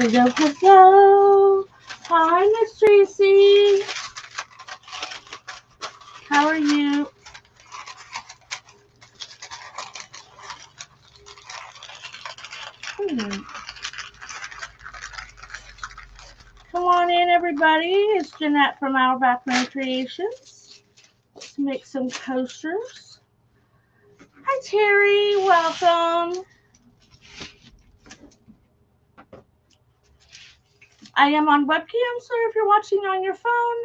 Hello, hello. Hi, Miss Tracy. How are you? Come on in, everybody. It's Jeanette from Our Background Creations. Let's make some coasters. Hi, Terry. Welcome. I am on webcam, so if you're watching on your phone,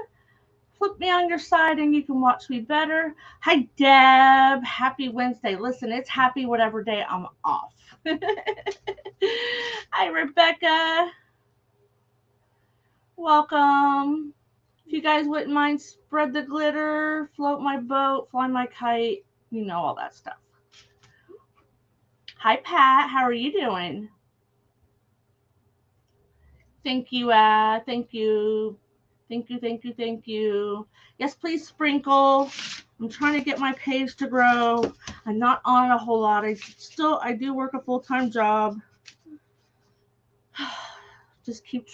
flip me on your side and you can watch me better. Hi, Deb. Happy Wednesday. Listen, it's happy whatever day I'm off. Hi, Rebecca. Welcome. If you guys wouldn't mind, spread the glitter, float my boat, fly my kite, you know, all that stuff. Hi, Pat. How are you doing? Thank you, thank you. Thank you, thank you, thank you. Yes, please sprinkle. I'm trying to get my page to grow. I'm not on a whole lot. I do work a full-time job. Just keep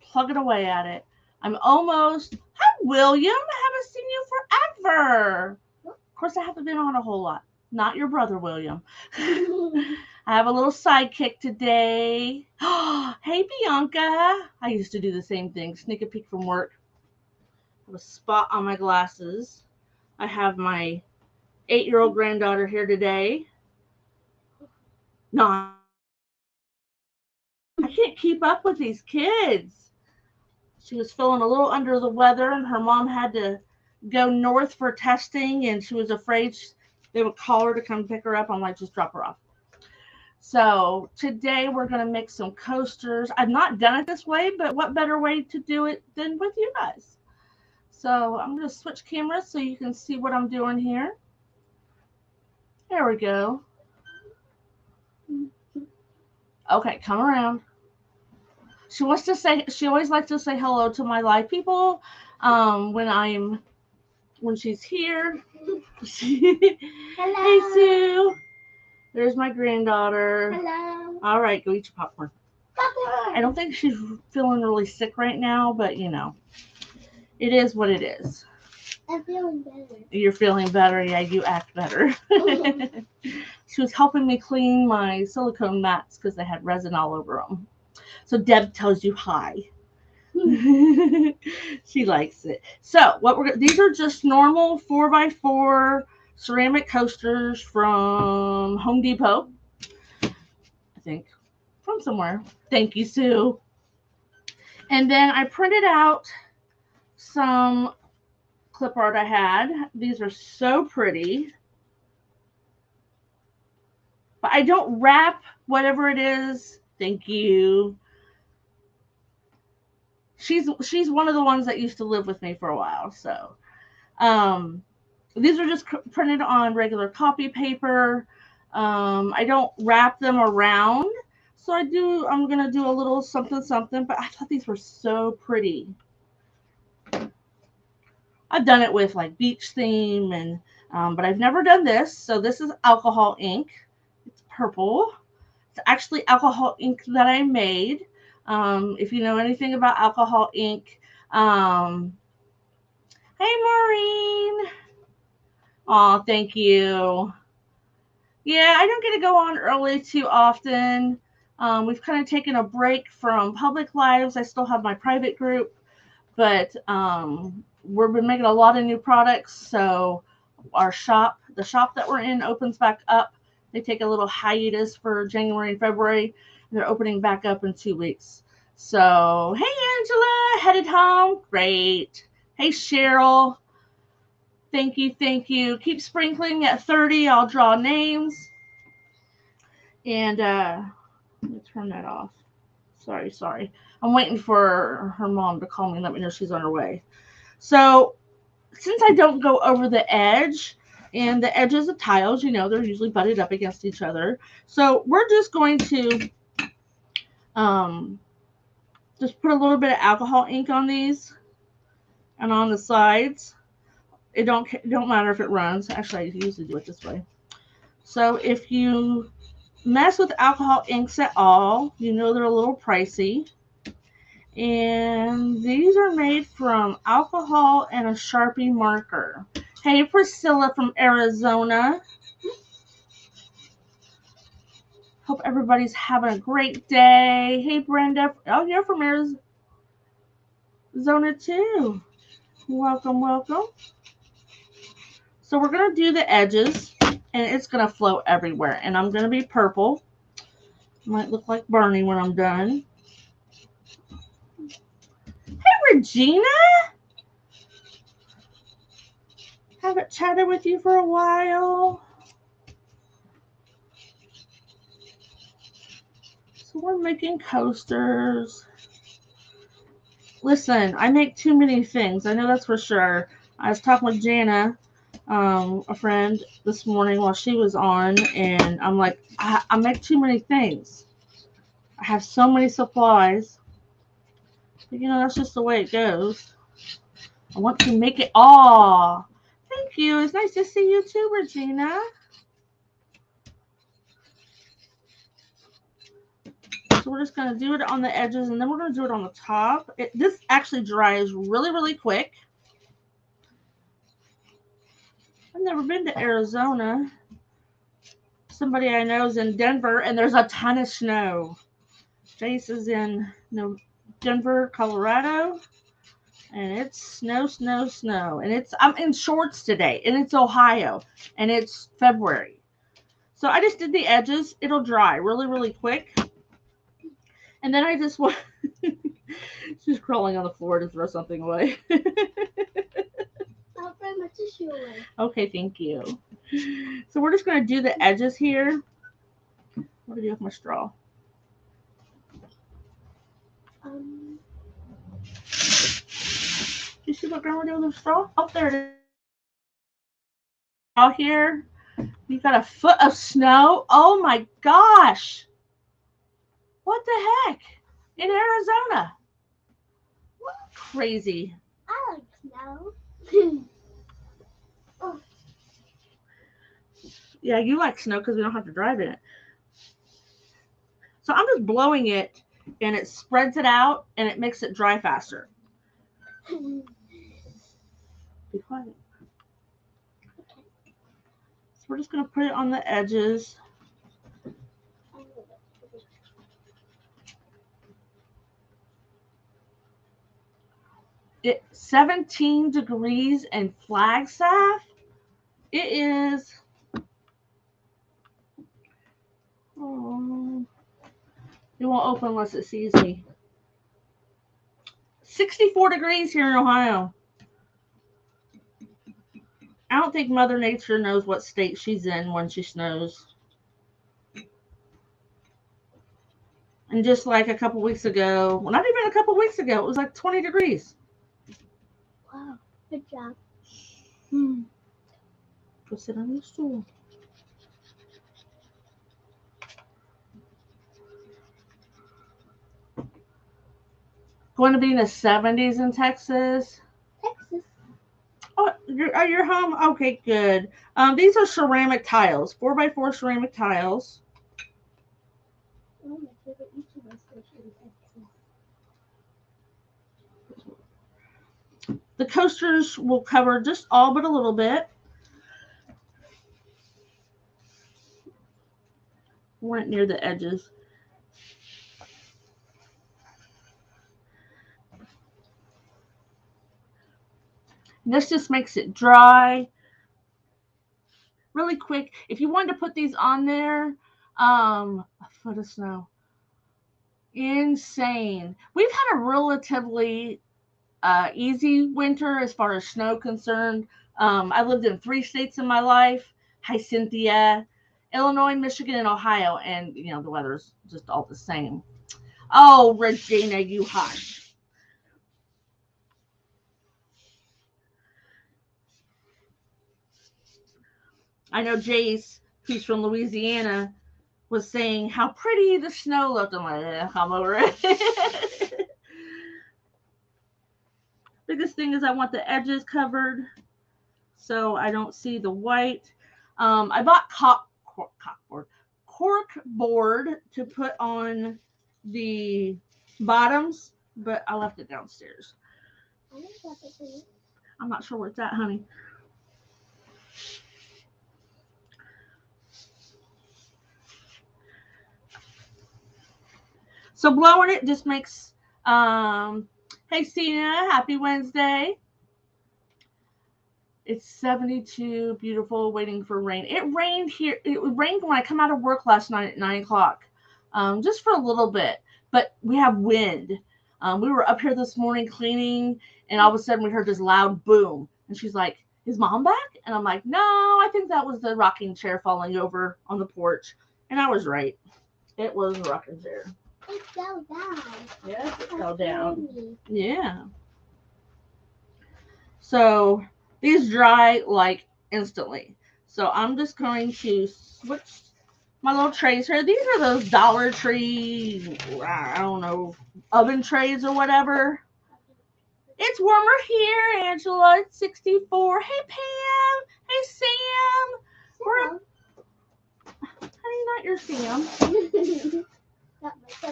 plugging away at it. I'm almost. Hi, William. I haven't seen you forever. Of course, I haven't been on a whole lot. Not your brother, William. I have a little sidekick today. Hey, Bianca. I used to do the same thing. Sneak a peek from work. I have a spot on my glasses. I have my 8-year-old granddaughter here today. No, I can't keep up with these kids. She was feeling a little under the weather, and her mom had to go north for testing, and she was afraid they would call her to come pick her up. I'm like, just drop her off. So today we're going to make some coasters. I've not done it this way, but what better way to do it than with you guys? So I'm going to switch cameras so you can see what I'm doing here. There we go. Okay, come around. She wants to say, she always likes to say hello to my live people when she's here. Hello. Hey, Sue. There's my granddaughter. Hello. All right, go eat your popcorn. Popcorn. I don't think she's feeling really sick right now, but you know, it is what it is. I'm feeling better. You're feeling better. Yeah, you act better. She was helping me clean my silicone mats because they had resin all over them. So Deb tells you hi. She likes it. So these are just normal 4x4 ceramic coasters from Home Depot. I think from somewhere. Thank you, Sue. And then I printed out some clip art I had. These are so pretty. But I don't wrap whatever it is. Thank you. She's one of the ones that used to live with me for a while. So these are just printed on regular copy paper. I don't wrap them around. So I'm going to do a little something, but I thought these were so pretty. I've done it with like beach theme, and but I've never done this. So this is alcohol ink. It's purple. It's actually alcohol ink that I made. If you know anything about alcohol ink. Hey, Maureen. Oh, thank you. Yeah, I don't get to go on early too often. We've kind of taken a break from public lives. I still have my private group, but we've been making a lot of new products. So the shop that we're in opens back up. They take a little hiatus for January and February. And they're opening back up in 2 weeks. So, hey, Angela, headed home. Great. Hey, Cheryl. Thank you, thank you. Keep sprinkling at 30. I'll draw names. And let me turn that off. Sorry. I'm waiting for her mom to call me and let me know she's on her way. So, since I don't go over the edge, and the edges of tiles, you know, they're usually butted up against each other. So, we're just going to just put a little bit of alcohol ink on these and on the sides. It don't matter if it runs. Actually, I usually do it this way. So if you mess with alcohol inks at all, you know they're a little pricey. And these are made from alcohol and a Sharpie marker. Hey, Priscilla from Arizona. Hope everybody's having a great day. Hey, Brenda. Oh, you're from Arizona too. Welcome, welcome. So we're going to do the edges, and it's going to flow everywhere. And I'm going to be purple. Might look like Bernie when I'm done. Hey, Regina. Haven't chatted with you for a while. So we're making coasters. Listen, I make too many things. I know that's for sure. I was talking with Jana, a friend, this morning while she was on, and I'm like, I make too many things. I have so many supplies. But, that's just the way it goes. I want to make it all. Thank you. It's nice to see you too, Regina. So we're just going to do it on the edges, and then we're going to do it on the top. This actually dries really, really quick. I've never been to Arizona. Somebody I know is in Denver, and there's a ton of snow. Jace is in Denver, Colorado, and it's snow, snow, snow. And I'm in shorts today, and it's Ohio, and it's February. So I just did the edges. It'll dry really, really quick. And then I just want... She's crawling on the floor to throw something away. I'll throw my tissue away. Okay, thank you. So we're just going to do the edges here. What do I do with my straw? You see what Grandma did with the straw? Oh, there it is. Out here, we've got a foot of snow. Oh my gosh! What the heck? In Arizona? What crazy? I like snow. Oh. Yeah, you like snow because we don't have to drive in it. So I'm just blowing it, and it spreads it out, and it makes it dry faster. Be quiet. So we're just going to put it on the edges. It's 17 degrees in Flagstaff. It is... Oh, it won't open unless it sees me. 64 degrees here in Ohio. I don't think Mother Nature knows what state she's in when she snows. And just like a couple weeks ago, well, not even a couple weeks ago, it was like 20 degrees. Wow, good job. Go sit on your stool. Going to be in the 70s in Texas. Texas. Oh, you're home? Okay, good. These are ceramic tiles, 4x4 ceramic tiles. Oh, my favorite YouTuber station, Texas. The coasters will cover just all but a little bit. Right near the edges. And this just makes it dry really quick. If you wanted to put these on there, a foot of snow. Insane. We've had a relatively easy winter as far as snow concerned. I lived in 3 states in my life. Hi, Cynthia. Illinois, Michigan, and Ohio. And, the weather's just all the same. Oh, Regina, you hush. I know Jace, who's from Louisiana, was saying how pretty the snow looked. I'm like, I'm over it. Biggest thing is I want the edges covered so I don't see the white. I bought cork board to put on the bottoms but I left it downstairs. I know that's it for you. I'm not sure where it's at, honey. So blowing it just makes, hey Cena, happy Wednesday. It's 72, beautiful, waiting for rain. It rained here. It rained when I come out of work last night at 9 o'clock, just for a little bit. But we have wind. We were up here this morning cleaning, and all of a sudden we heard this loud boom. And she's like, "Is mom back?" And I'm like, "No, I think that was the rocking chair falling over on the porch." And I was right. It was a rocking chair. It fell down. Yes, it That fell scared down. me. Yeah. So these dry like instantly. So I'm just going to switch my little trays here. These are those Dollar Tree, I don't know, oven trays or whatever. It's warmer here, Angela. It's 64. Hey, Pam. Hey, Sam. We're, honey, not your Sam.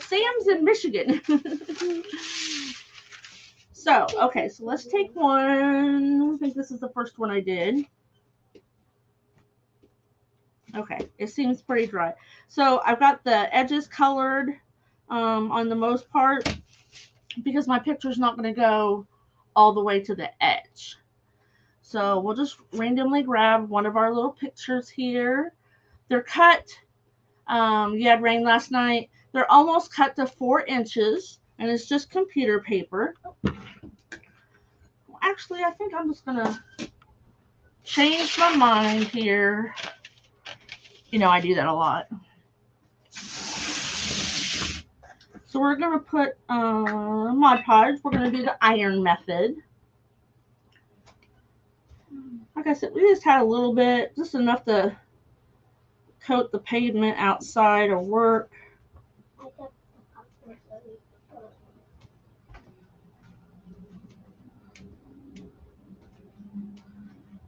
Sam's in Michigan. So, okay, so let's take one. I think this is the first one I did. Okay, it seems pretty dry. So I've got the edges colored on the most part because my picture's not going to go all the way to the edge. So we'll just randomly grab one of our little pictures here. They're cut. You had rain last night. They're almost cut to 4 inches, and it's just computer paper. Actually, I think I'm just going to change my mind here. You know, I do that a lot. So we're going to put Mod Podge. We're going to do the iron method. Like I said, we just had a little bit, just enough to coat the pavement outside or work.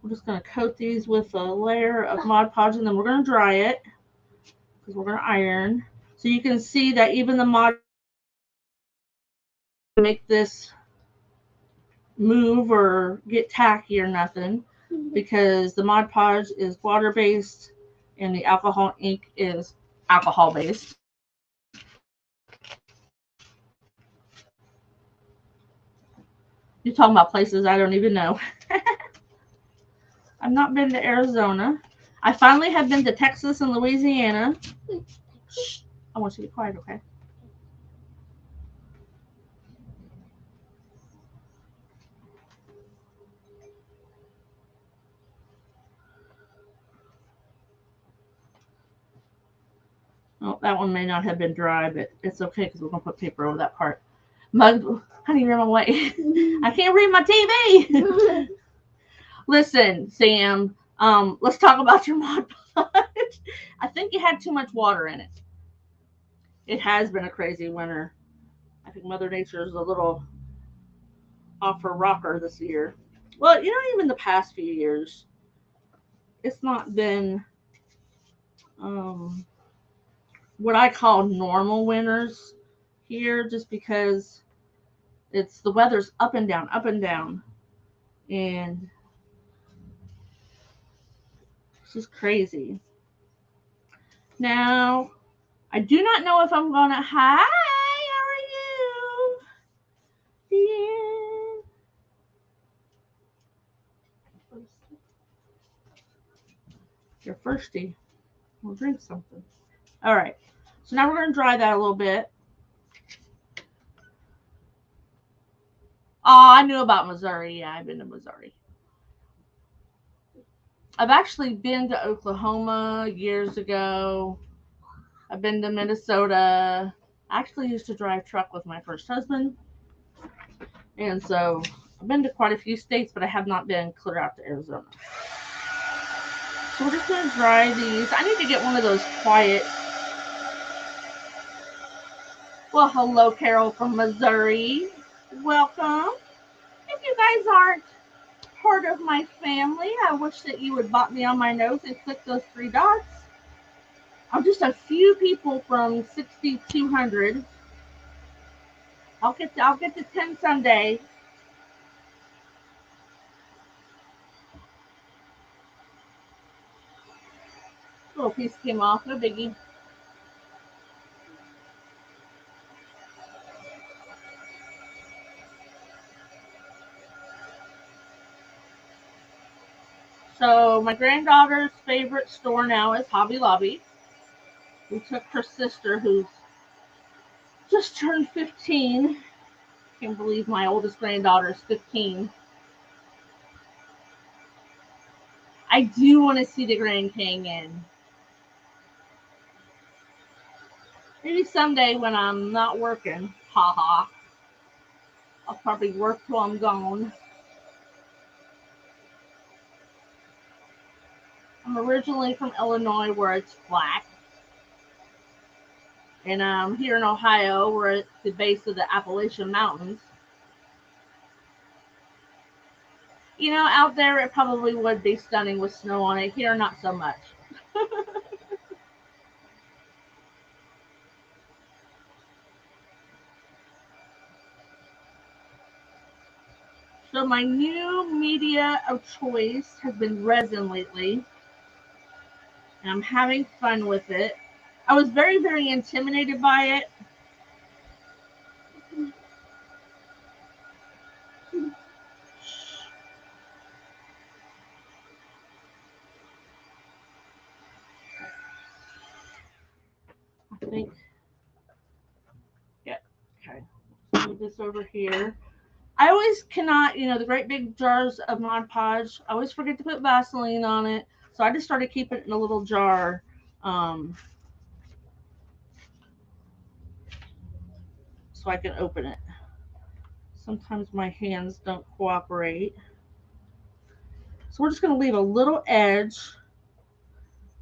We're just going to coat these with a layer of Mod Podge, and then we're going to dry it because we're going to iron. So you can see that even the Mod make this move or get tacky or nothing because the Mod Podge is water-based and the alcohol ink is alcohol-based. You're talking about places I don't even know. I've not been to Arizona. I finally have been to Texas and Louisiana. Shh, I want you to be quiet, okay? Oh, that one may not have been dry, but it's okay because we're going to put paper over that part. Mug, honey, you're in my way. I can't read my TV. Listen, Sam, let's talk about your Mod Podge. I think you had too much water in it. It has been a crazy winter. I think Mother Nature is a little off her rocker this year. Well, even the past few years, it's not been what I call normal winters here, just because the weather's up and down, and it's just crazy. Now, I do not know if I'm gonna. Hi, how are you? Yeah. You're thirsty. We'll drink something. All right. So now we're gonna dry that a little bit. Oh, I knew about Missouri. Yeah, I've been to Missouri. I've actually been to Oklahoma years ago. I've been to Minnesota. I actually used to drive truck with my first husband. And so I've been to quite a few states, but I have not been clear out to Arizona. So we're just going to dry these. I need to get one of those quiet. Well, hello, Carol from Missouri. Welcome. If you guys aren't part of my family, I wish that you would bop me on my nose and click those 3 dots. I'm just a few people from 6,200. I'll get to 10 someday. Little piece came off, no biggie. So my granddaughter's favorite store now is Hobby Lobby. We took her sister, who's just turned 15. Can't believe my oldest granddaughter is 15. I do want to see the Grand Canyon. Maybe someday when I'm not working. Haha. I'll probably work till I'm gone. I'm originally from Illinois, where it's flat. And I'm here in Ohio, we're at the base of the Appalachian Mountains. You know, out there it probably would be stunning with snow on it. Here, not so much. So my new media of choice has been resin lately, and I'm having fun with it. I was very, very intimidated by it. I think, yeah, okay. Let's move this over here. I always cannot, the great big jars of Mod Podge, I always forget to put Vaseline on it. So I just started keeping it in a little jar. So I can open it. Sometimes my hands don't cooperate. So we're just going to leave a little edge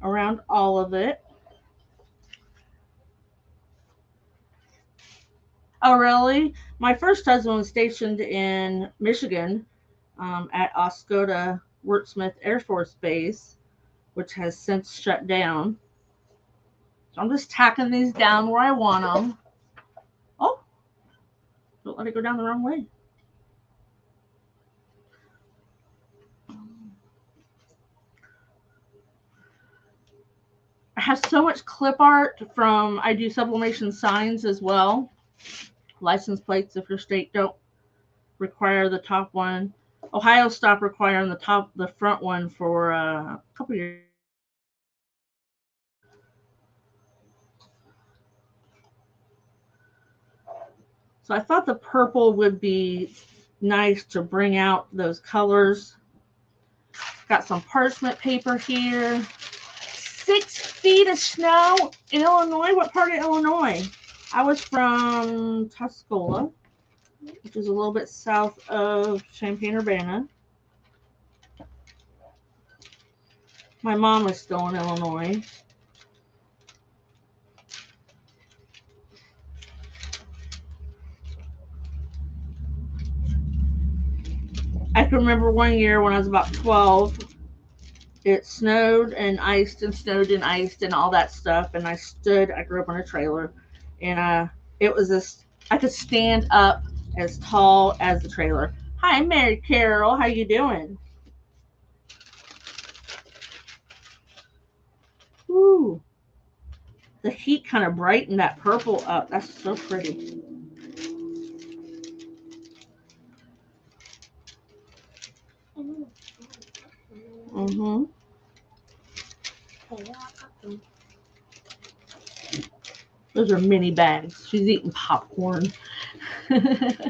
around all of it. Oh, really? My first husband was stationed in Michigan at Oscoda Wurtsmith Air Force Base, which has since shut down. So I'm just tacking these down where I want them. Oh, don't let it go down the wrong way. I have so much clip art from, I do sublimation signs as well. License plates if your state don't require the top one. Ohio stopped requiring the front one for a couple years. So I thought the purple would be nice to bring out those colors. Got some parchment paper here. 6 feet of snow in Illinois. What part of Illinois? I was from Tuscola, which is a little bit south of Champaign-Urbana. My mom was still in Illinois. I can remember one year when I was about 12, it snowed and iced and snowed and iced and all that stuff. And I grew up in a trailer, and it was this, I could stand up as tall as the trailer. Hi, Mary Carol. How you doing? Ooh, the heat kind of brightened that purple up. That's so pretty. Mm-hmm. Those are mini bags. She's eating popcorn. I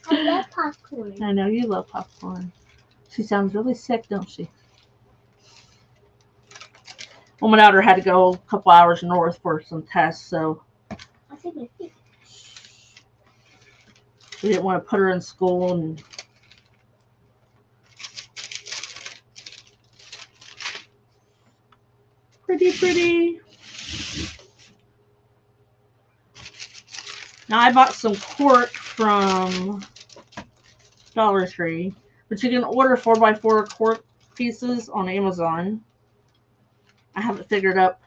love popcorn. I know you love popcorn. She sounds really sick, don't she? Well, my daughter had to go a couple hours north for some tests, so we didn't want to put her in school. And pretty. Now I bought some cork from Dollar Tree, but you can order 4x4 cork pieces on Amazon. I haven't figured out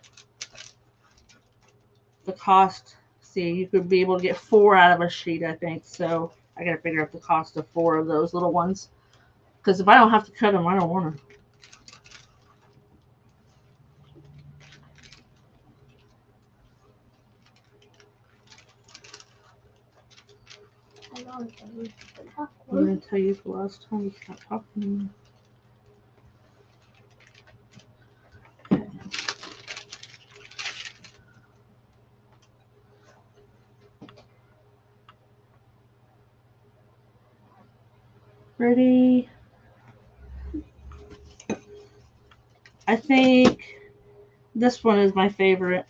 the cost see, you could be able to get 4 out of a sheet, I think. So I got to figure out the cost of 4 of those little ones. Because if I don't have to cut them, I don't want to. I'm going to tell you the last time you stopped talking to me. Ready? I think this one is my favorite.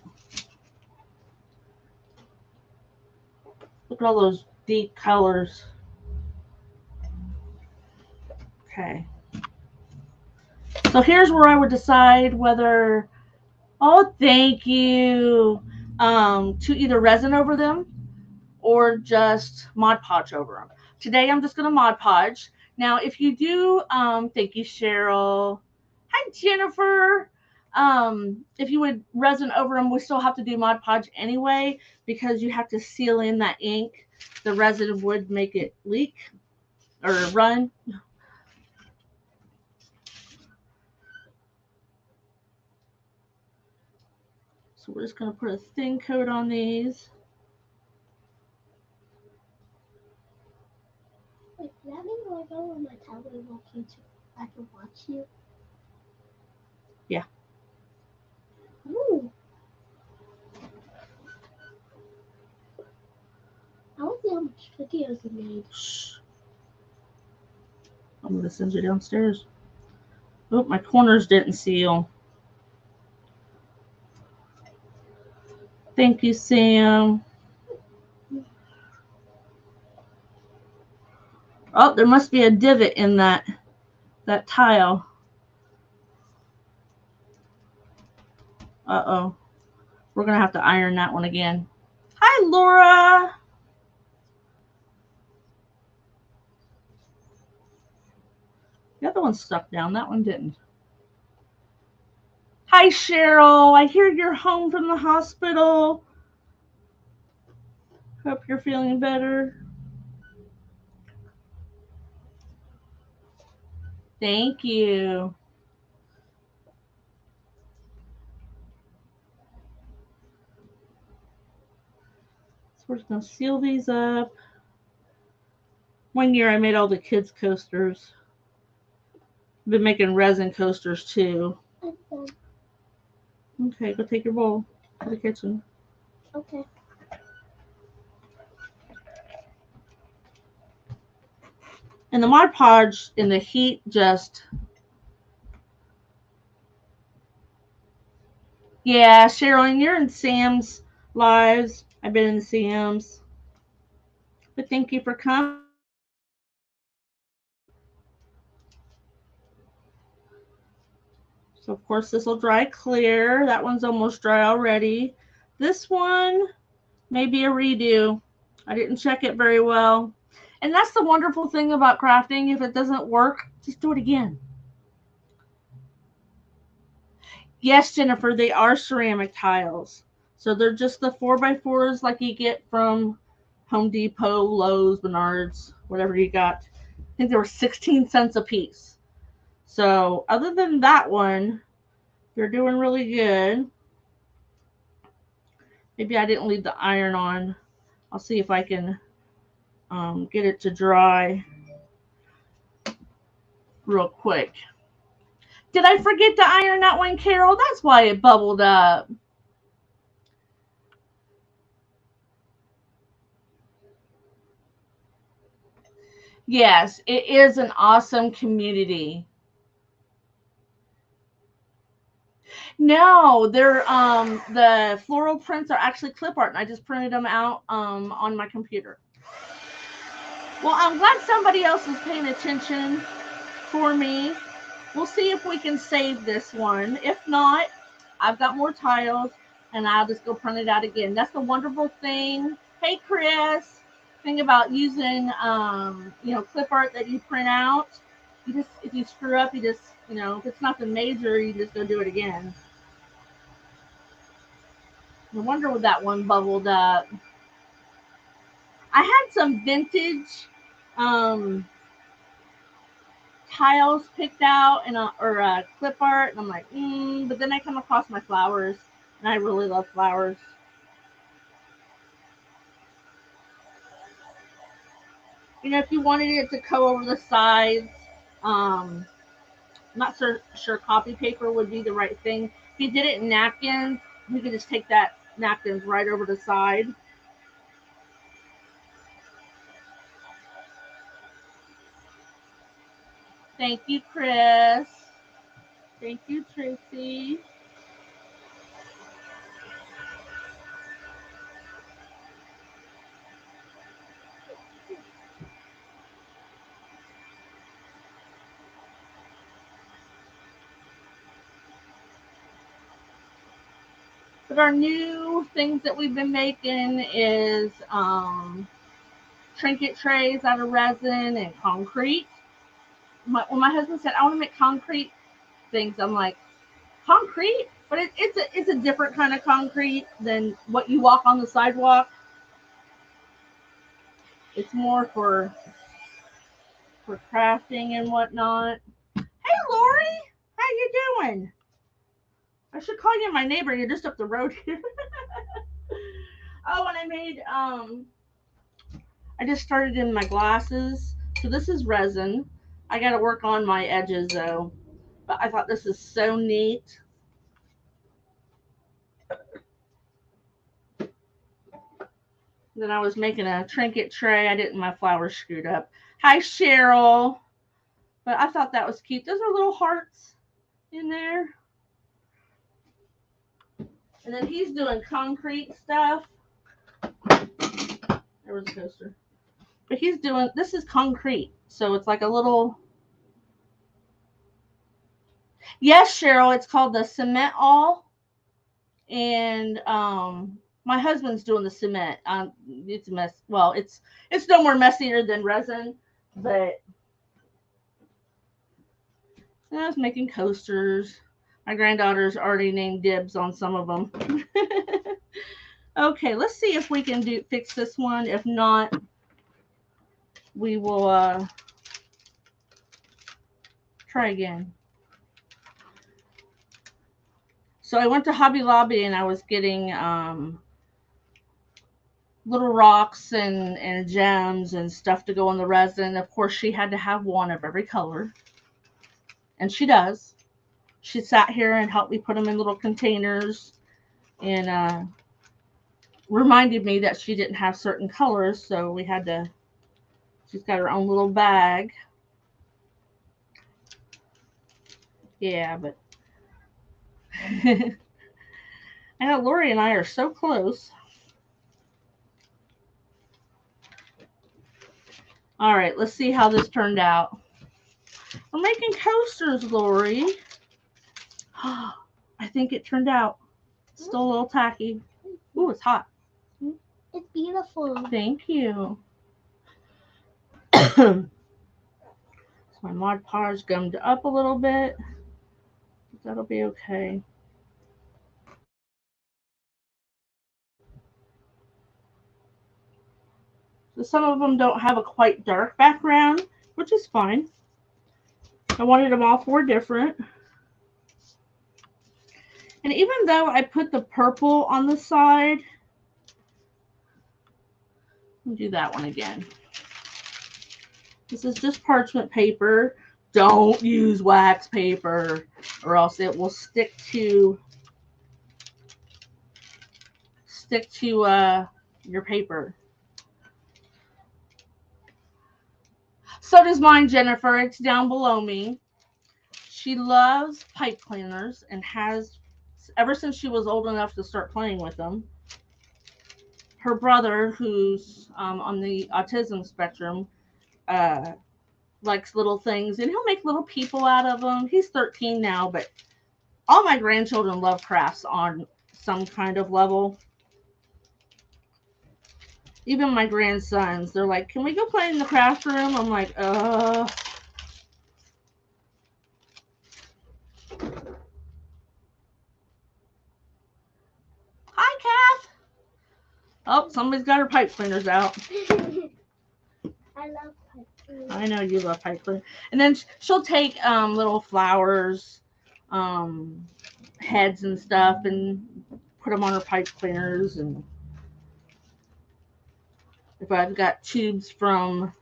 Look at all those deep colors. Okay. So here's where I would decide whether, oh, thank you, to either resin over them or just Mod Podge over them. Today I'm just going to Mod Podge. Now, if you do, thank you, Cheryl. Hi, Jennifer. If you would resin over them, we still have to do Mod Podge anyway because you have to seal in that ink. The resin would make it leak or run. So we're just going to put a thin coat on these. Wait, does that mean when I go on my tablet and watch YouTube, I can watch you? Yeah. Ooh. I want to see how much videos you made. Shh. I'm going to send you downstairs. Oh, my corners didn't seal. Thank you, Sam. Oh, there must be a divot in that tile. Uh-oh. We're going to have to iron that one again. Hi, Laura. The other one stuck down. That one didn't. Hi, Cheryl. I hear you're home from the hospital. Hope you're feeling better. Thank you. So we're just going to seal these up. One year I made all the kids' coasters. I've been making resin coasters too. Okay, go take your bowl to the kitchen. Okay. And the Mod Podge in the heat just... Yeah, Cheryl, you're in Sam's lives. I've been in Sam's. But thank you for coming. So, of course, this will dry clear. That one's almost dry already. This one may be a redo. I didn't check it very well. And that's the wonderful thing about crafting. If it doesn't work, just do it again. Yes, Jennifer, they are ceramic tiles. So they're just the 4x4s like you get from Home Depot, Lowe's, Menards, whatever you got. I think they were 16 cents a piece. So other than that one, they're doing really good. Maybe I didn't leave the iron on. I'll see if I can get it to dry real quick. Did I forget to iron that one, Carol? That's why it bubbled up. Yes, it is an awesome community. No, they're the floral prints are actually clip art, and I just printed them out on my computer. Well, I'm glad somebody else is paying attention for me. We'll see if we can save this one. If not, I've got more tiles, and I'll just go print it out again. That's the wonderful thing. Hey, Chris. Thing about using clip art that you print out. You just, if you screw up, you just, if it's nothing major, you just go do it again. No wonder that one bubbled up. I had some vintage tiles picked out and or clip art, and I'm like, but then I come across my flowers, and I really love flowers. You know, if you wanted it to go over the sides, I'm not sure copy paper would be the right thing. If you did it in napkins, you could just take that napkins right over the side. Thank you, Chris. Thank you, Tracy. But our new things that we've been making is trinket trays out of resin and concrete. When my husband said, I want to make concrete things, I'm like, concrete? But it's a different kind of concrete than what you walk on the sidewalk. It's more for crafting and whatnot. Hey, Lori, how you doing? I should call you my neighbor. You're just up the road here. Oh, and I made I just started in my glasses. So this is resin. I got to work on my edges though. But I thought this is so neat. Then I was making a trinket tray. I didn't, my flowers screwed up. Hi, Cheryl. But I thought that was cute. Those are little hearts in there. And then he's doing concrete stuff. There was a coaster. But he's doing, this is concrete. So it's like a little, yes, Cheryl, it's called the cement all. And my husband's doing the cement. It's a mess. Well, it's no more messier than resin, but I was making coasters. My granddaughter's already named dibs on some of them. Okay, let's see if we can fix this one. If not, we will try again. So I went to Hobby Lobby and I was getting little rocks and gems and stuff to go in the resin. Of course, she had to have one of every color. And she does. She sat here and helped me put them in little containers and reminded me that she didn't have certain colors, so we had to, she's got her own little bag. Yeah, but I know Lori and I are so close. All right, let's see how this turned out. We're making coasters, Lori. I think it turned out. Still a little tacky. Ooh, it's hot. It's beautiful. Thank you. So my Mod Podge gummed up a little bit. That'll be okay. So some of them don't have a quite dark background, which is fine. I wanted them all four different. And even though I put the purple on the side, I'll do that one again. This is just parchment paper. Don't use wax paper or else it will stick to your paper. So does mine, Jennifer. It's down below me. She loves pipe cleaners and has ever since she was old enough to start playing with them. Her brother, who's on the autism spectrum, likes little things, and he'll make little people out of them. He's 13 now, but all my grandchildren love crafts on some kind of level. Even my grandsons, they're like, can we go play in the craft room? I'm like, Hi, Kath. Oh, somebody's got her pipe cleaners out. I love pipe. I know you love pipe cleaner. And then she'll take little flowers, heads and stuff, and put them on her pipe cleaners. And if I've got tubes from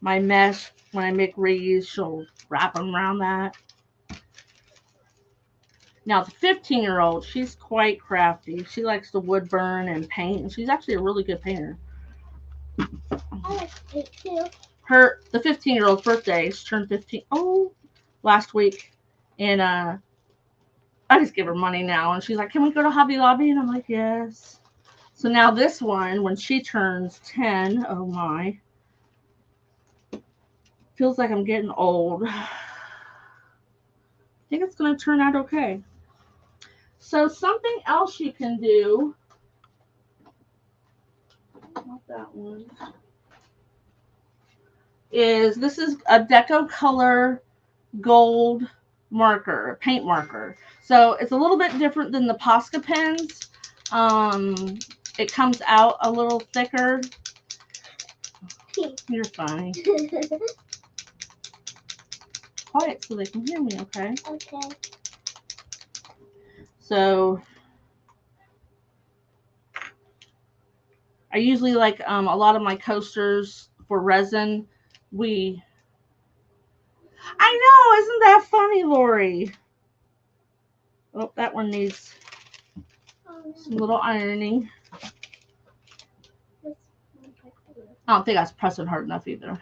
my mesh when I make wreaths, she'll wrap them around that. Now the 15-year-old, she's quite crafty. She likes to wood burn and paint, and she's actually a really good painter. I like to paint too. The 15-year-old's birthday, she turned 15 last week, and I just give her money now, and she's like, "Can we go to Hobby Lobby?" And I'm like, "Yes." So now this one, when she turns 10, oh my, feels like I'm getting old. I think it's going to turn out okay. So something else you can do, not that one, is this is a Deco Color gold marker, paint marker. So it's a little bit different than the Posca pens. It comes out a little thicker. You're funny. Quiet so they can hear me, okay? Okay. So I usually like a lot of my coasters for resin. I know, isn't that funny, Lori? Oh, that one needs some little ironing. I don't think I was pressing hard enough either.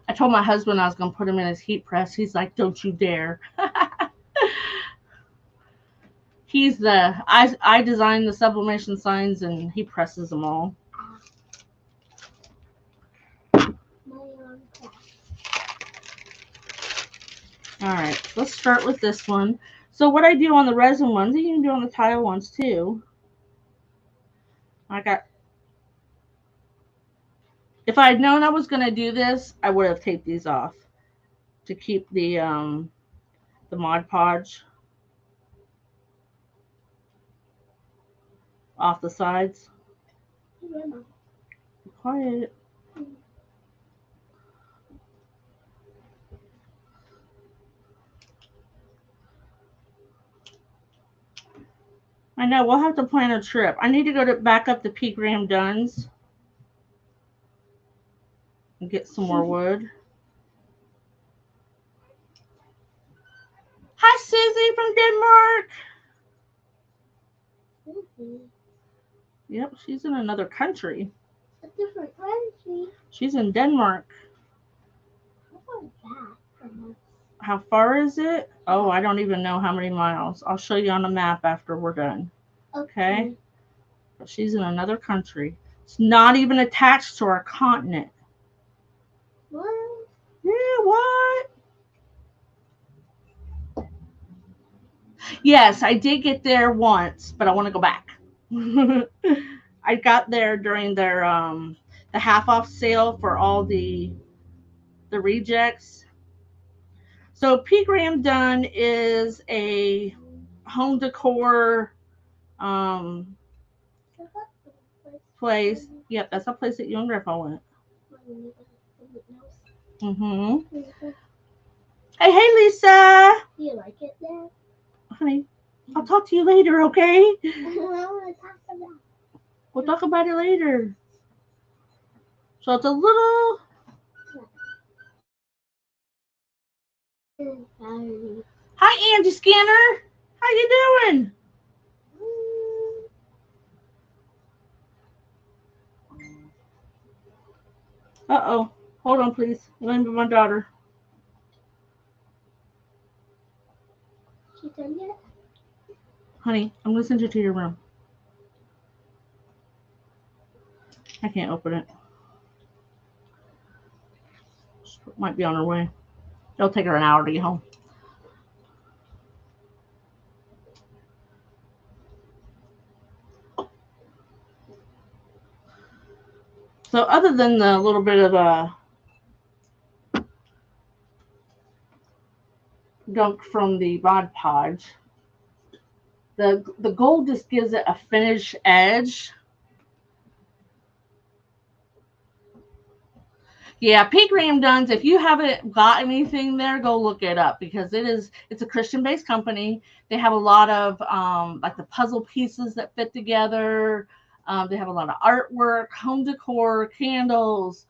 I told my husband I was going to put him in his heat press. He's like, "Don't you dare." I designed the sublimation signs and he presses them all. All right, let's start with this one. So what I do on the resin ones, you can do on the tile ones too. If I had known I was going to do this, I would have taped these off to keep the Mod Podge off the sides. Be quiet. I know, we'll have to plan a trip. I need to go back up to P. Graham Dunn's and get some more wood. Hi, Susie from Denmark. Yep, she's in another country. A different country. She's in Denmark. How far is that from us? How far is it? Oh, I don't even know how many miles. I'll show you on the map after we're done. Okay? But she's in another country. It's not even attached to our continent. What? Yeah, what? Yes, I did get there once, but I want to go back. I got there during their the half off sale for all the rejects. So P. Graham Dunn is a home decor place. Yep, that's a place that you and Grandpa went. Hey, Lisa. Do you like it there? Honey, I'll talk to you later, okay? I want to talk about it. We'll talk about it later. So it's a little... Hi, Angie Scanner. How you doing? Uh-oh. Hold on, please. Let me be my daughter. She done yet? Honey, I'm going to send you to your room. I can't open it. She might be on her way. It'll take her an hour to get home. So other than the little bit of a gunk from the Mod Podge, the gold just gives it a finished edge. Yeah, P. Graham Dunn's. If you haven't got anything there, go look it up because it's a Christian based company. They have a lot of like the puzzle pieces that fit together. They have a lot of artwork, home decor, candles.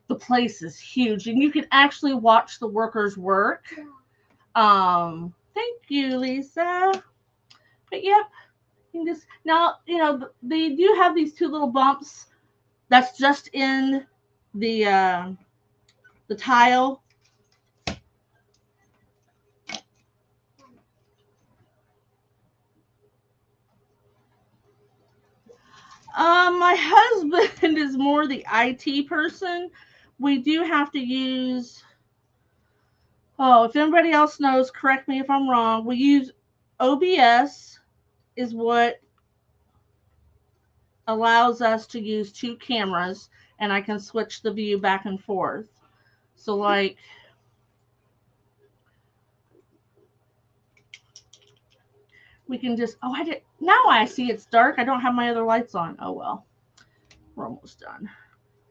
The place is huge, and you can actually watch the workers work. Thank you, Lisa. But yep, you can just now they do have these two little bumps. That's just in the tile. My husband is more the IT person. We do have to use. Oh, if anybody else knows, correct me if I'm wrong. We use OBS is what allows us to use two cameras, and I can switch the view back and forth. So like we can just. Oh, I did. Now I see it's dark. I don't have my other lights on. Oh well, we're almost done.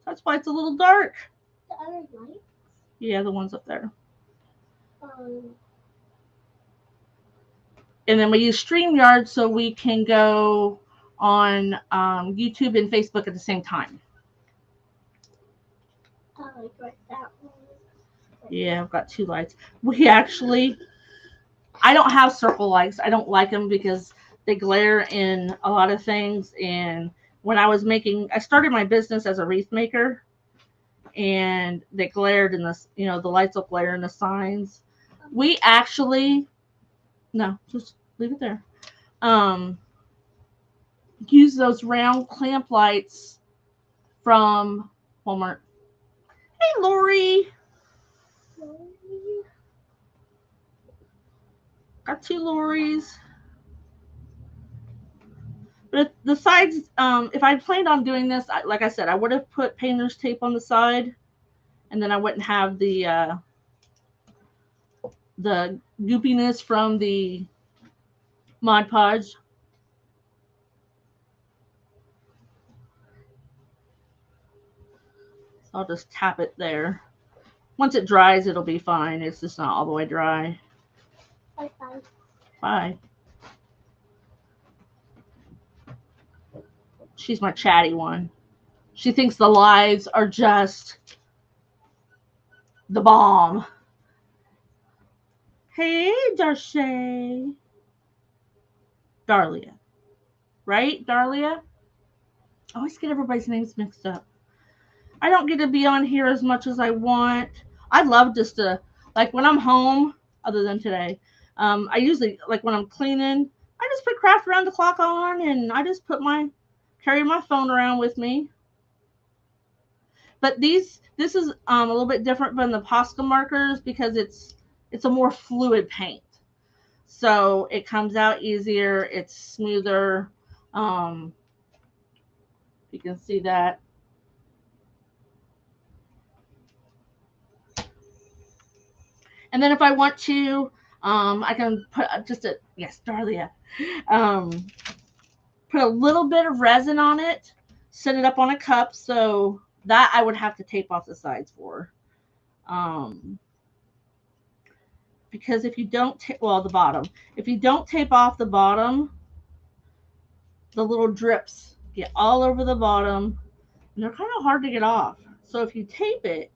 That's why it's a little dark. The other light? Yeah, the ones up there. And then we use StreamYard so we can go on YouTube and Facebook at the same time. Like that one. Yeah, I've got two lights. We actually, I don't have circle lights. I don't like them because they glare in a lot of things. And when I started my business as a wreath maker, and they glared in the, the lights will glare in the signs. We actually, no, just leave it there. Use those round clamp lights from Walmart. Hey, Lori. Got two Loris. But the sides, if I planned on doing this, like I said, I would have put painter's tape on the side, and then I wouldn't have the goopiness from the Mod Podge. So I'll just tap it there. Once it dries, it'll be fine. It's just not all the way dry. Bye. Bye. She's my chatty one. She thinks the lives are just the bomb. Hey, Darcy. Darlia. Right, Darlia? I always get everybody's names mixed up. I don't get to be on here as much as I want. I'd love just to, like when I'm home, other than today, I usually, like when I'm cleaning, I just put Craft Around the Clock on and I just carry my phone around with me. But this is a little bit different than the Posca markers because it's a more fluid paint. So it comes out easier, it's smoother. You can see that. And then if I want to, I can put just a, yes, Darlia, put a little bit of resin on it, set it up on a cup. So that I would have to tape off the sides for. Because if you don't, the bottom, if you don't tape off the bottom, the little drips get all over the bottom and they're kind of hard to get off. So if you tape it,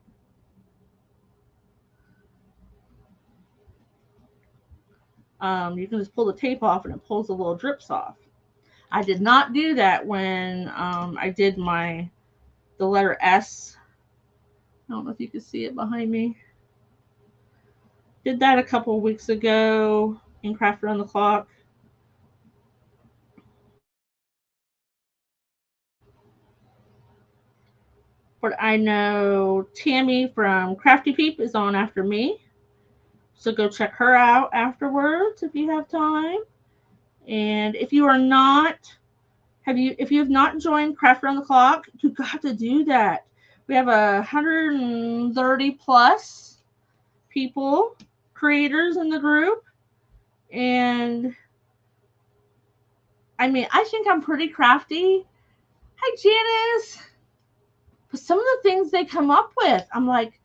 you can just pull the tape off and it pulls the little drips off. I did not do that when I did the letter S. I don't know if you can see it behind me. Did that a couple of weeks ago in Craft Around the Clock. But I know Tammy from Crafty Peep is on after me. So go check her out afterwards if you have time. And if you are not, if you have not joined Craft Around the Clock, you got to do that. We have 130 plus people, creators in the group. And I mean, I think I'm pretty crafty. Hi, Janice. But some of the things they come up with, I'm like,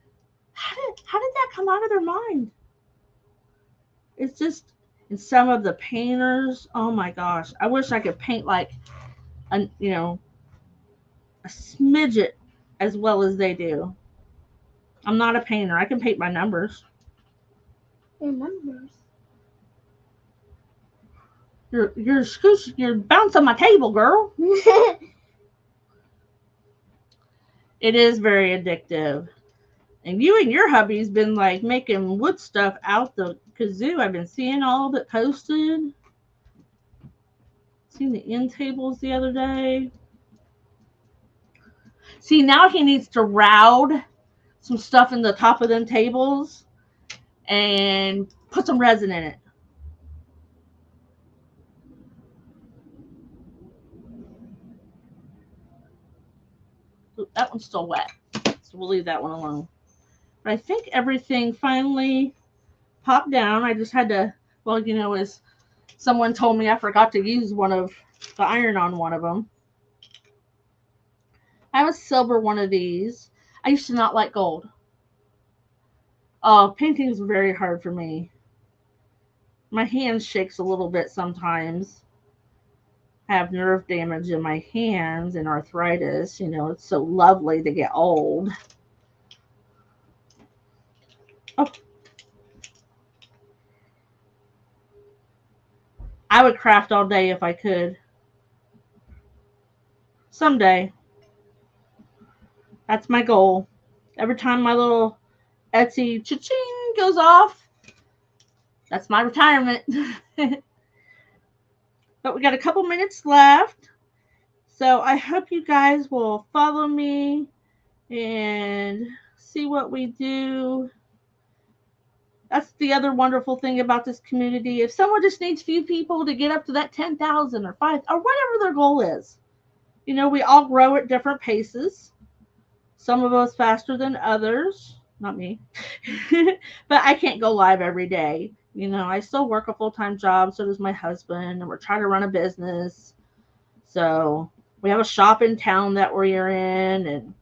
how did that come out of their mind? It's just, and some of the painters, oh my gosh, I wish I could paint like a smidget as well as they do. I'm not a painter. I can paint my numbers. Your numbers. You're bouncing my table, girl. It is very addictive. And you and your hubby's been like making wood stuff out the kazoo. I've been seeing all of it posted. Seen the end tables the other day. See, now he needs to round some stuff in the top of them tables and put some resin in it. Ooh, that one's still wet, so we'll leave that one alone. But I think everything finally popped down. I just had to, well, as someone told me I forgot to use one of the iron on one of them. I have a silver one of these. I used to not like gold. Painting is very hard for me. My hand shakes a little bit sometimes. I have nerve damage in my hands and arthritis. It's so lovely to get old. Oh. I would craft all day if I could. Someday. That's my goal. Every time my little Etsy cha-ching goes off, that's my retirement. But we got a couple minutes left. So I hope you guys will follow me and see what we do. That's the other wonderful thing about this community. If someone just needs few people to get up to that 10,000 or 5 or whatever their goal is, we all grow at different paces. Some of us faster than others. Not me. But I can't go live every day. I still work a full-time job. So does my husband. And we're trying to run a business. So we have a shop in town that we're in. And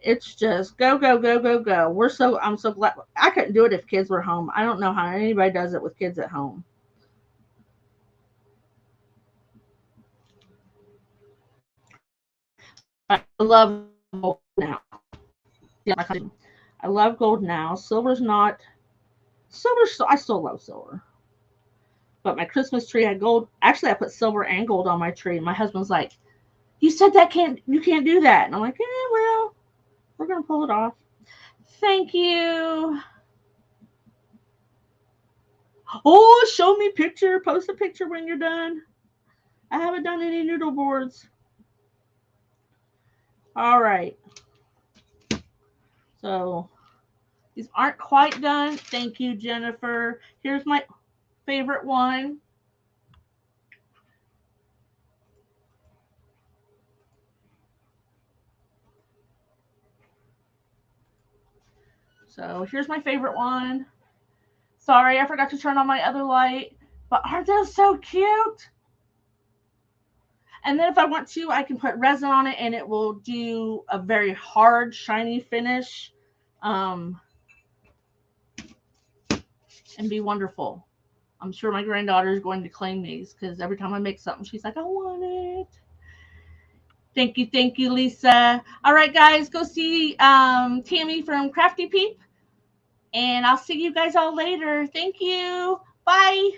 it's just go, go, go, go, go. I'm so glad. I couldn't do it if kids were home. I don't know how anybody does it with kids at home. I love gold now. Yeah, I love gold now. Silver's not. I still love silver. But my Christmas tree had gold. Actually, I put silver and gold on my tree. My husband's like, "You said you can't do that." And I'm like, well, we're gonna pull it off. Thank you. Oh, show me picture. Post a picture when you're done. I haven't done any noodle boards. All right. So these aren't quite done. Thank you, Jennifer. Here's my favorite one. So here's my favorite one. Sorry, I forgot to turn on my other light. But aren't those so cute? And then if I want to, I can put resin on it and it will do a very hard, shiny finish. And be wonderful. I'm sure my granddaughter is going to claim these because every time I make something, she's like, I want it. Thank you, Lisa. All right, guys, go see Tammy from Crafty Peep. And I'll see you guys all later. Thank you. Bye.